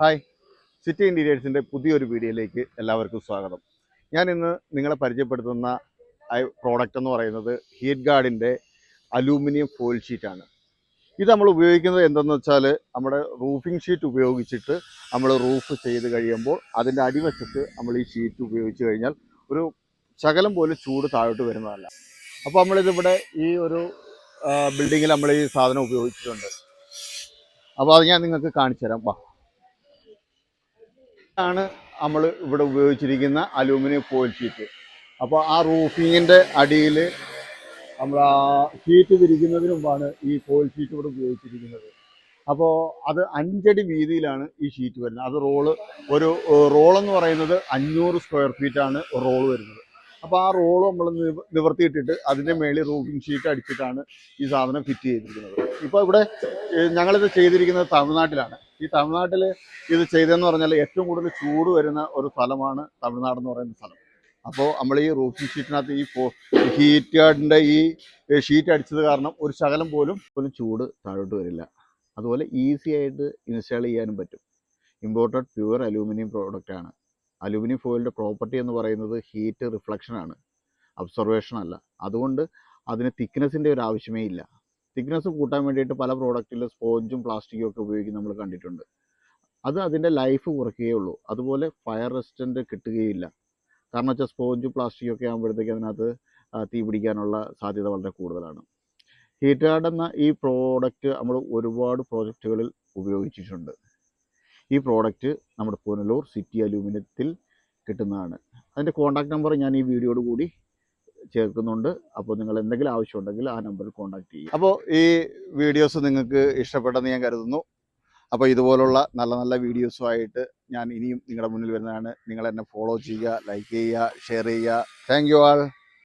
Hi, city ഇൻറ്റീരിയേഴ്സിൻ്റെ പുതിയൊരു വീഡിയോയിലേക്ക് എല്ലാവർക്കും സ്വാഗതം. ഞാൻ ഇന്ന് നിങ്ങളെ പരിചയപ്പെടുത്തുന്ന പ്രോഡക്റ്റ് എന്ന് പറയുന്നത് ഹീറ്റ് ഗാർഡിൻ്റെ അലൂമിനിയം ഫോയിൽ ഷീറ്റാണ്. ഇത് നമ്മൾ ഉപയോഗിക്കുന്നത് എന്തെന്ന് വെച്ചാൽ നമ്മുടെ റൂഫിംഗ് ഷീറ്റ് ഉപയോഗിച്ചിട്ട് നമ്മൾ റൂഫ് ചെയ്ത് കഴിയുമ്പോൾ അതിൻ്റെ അടിവശത്ത് നമ്മൾ ഈ ഷീറ്റ് ഉപയോഗിച്ച് കഴിഞ്ഞാൽ ഒരു ശകലം പോലും ചൂട് താഴോട്ട് വരുന്നതല്ല. അപ്പോൾ നമ്മളിതിവിടെ ഈ ഒരു ബിൽഡിങ്ങിൽ നമ്മൾ ഈ സാധനം ഉപയോഗിച്ചിട്ടുണ്ട്. അപ്പോൾ അത് ഞാൻ നിങ്ങൾക്ക് കാണിച്ചു തരാം. ആണ് നമ്മൾ ഇവിടെ ഉപയോഗിച്ചിരിക്കുന്ന അലൂമിനിയം ഫോയിൽ ഷീറ്റ്. അപ്പോൾ ആ റൂഫിങ്ങിൻ്റെ അടിയിൽ നമ്മൾ ആ ഷീറ്റ് വിരിക്കുന്നതിന് മുമ്പാണ് ഈ ഫോയിൽ ഷീറ്റ് ഇവിടെ ഉപയോഗിച്ചിരിക്കുന്നത്. അപ്പോൾ അത് 5 അടി വീതിയിലാണ് ഈ ഷീറ്റ് വരുന്നത്. അത് ഒരു റോളെന്ന് പറയുന്നത് 500 സ്ക്വയർ ഫീറ്റാണ് റോള് വരുന്നത്. അപ്പോൾ ആ റോള് നമ്മൾ നിവർത്തിയിട്ടിട്ട് അതിൻ്റെ മേളിൽ റൂഫിംഗ് ഷീറ്റ് അടിച്ചിട്ടാണ് ഈ സാധനം ഫിറ്റ് ചെയ്തിരിക്കുന്നത്. ഇപ്പോൾ ഇവിടെ ഞങ്ങളിത് ചെയ്തിരിക്കുന്നത് തമിഴ്നാട്ടിലാണ്. ഈ തമിഴ്നാട്ടിൽ ഇത് ചെയ്തതെന്ന് പറഞ്ഞാൽ ഏറ്റവും കൂടുതൽ ചൂട് വരുന്ന ഒരു സ്ഥലമാണ് തമിഴ്നാട് എന്ന് പറയുന്ന സ്ഥലം. അപ്പോൾ നമ്മൾ ഈ റൂഫിംഗ് ഷീറ്റിനകത്ത് ഈ ഹീറ്റ് ഗാർഡിൻ്റെ ഈ ഷീറ്റ് അടിച്ചത് കാരണം ഒരു ശകലം പോലും ചൂട് താഴോട്ട് വരില്ല. അതുപോലെ ഈസി ആയിട്ട് ഇൻസ്റ്റാൾ ചെയ്യാനും പറ്റും. ഇമ്പോർട്ടഡ് പ്യുവർ അലൂമിനിയം പ്രോഡക്റ്റാണ്. അലൂമിനിയം ഫോയിലിൻ്റെ പ്രോപ്പർട്ടി എന്ന് പറയുന്നത് ഹീറ്റ് റിഫ്ലക്ഷനാണ്, അബ്സർവേഷൻ അല്ല. അതുകൊണ്ട് അതിന് തിക്നെസ്സിൻ്റെ ഒരു ആവശ്യമേ ഇല്ല. തിക്നെസ് കൂട്ടാൻ വേണ്ടിയിട്ട് പല പ്രോഡക്റ്റിൽ സ്പോഞ്ചും പ്ലാസ്റ്റിക്കും ഒക്കെ ഉപയോഗിക്കുന്ന നമ്മൾ കണ്ടിട്ടുണ്ട്. അത് അതിൻ്റെ ലൈഫ് കുറയ്ക്കുകയേ ഉള്ളൂ. അതുപോലെ ഫയർ റെസിസ്റ്റൻ്റ് കിട്ടുകയില്ല. കാരണം വെച്ചാൽ സ്പോഞ്ചും പ്ലാസ്റ്റിക്കും ഒക്കെ ആകുമ്പോഴത്തേക്ക് അതിനകത്ത് തീ പിടിക്കാനുള്ള സാധ്യത വളരെ കൂടുതലാണ്. ഹീറ്റ് ഗാർഡ് എന്ന ഈ പ്രോഡക്റ്റ് നമ്മൾ ഒരുപാട് പ്രോജക്റ്റുകളിൽ ഉപയോഗിച്ചിട്ടുണ്ട്. ഈ പ്രോഡക്റ്റ് നമ്മുടെ പുനലൂർ സിറ്റി അലൂമിനിയത്തിൽ കിട്ടുന്നതാണ്. അതിൻ്റെ കോൺടാക്ട് നമ്പർ ഞാൻ ഈ വീഡിയോയോട് കൂടി ചേർക്കുന്നുണ്ട്. അപ്പോൾ നിങ്ങൾ എന്തെങ്കിലും ആവശ്യമുണ്ടെങ്കിൽ ആ നമ്പറിൽ കോൺടാക്ട് ചെയ്യും. അപ്പോൾ ഈ വീഡിയോസ് നിങ്ങൾക്ക് ഇഷ്ടപ്പെട്ടെന്ന് ഞാൻ കരുതുന്നു. അപ്പോൾ ഇതുപോലുള്ള നല്ല നല്ല വീഡിയോസുമായിട്ട് ഞാൻ ഇനിയും നിങ്ങളുടെ മുന്നിൽ വരുന്നതാണ്. നിങ്ങൾ എന്നെ ഫോളോ ചെയ്യുക, ലൈക്ക് ചെയ്യുക, ഷെയർ ചെയ്യുക. Thank you all.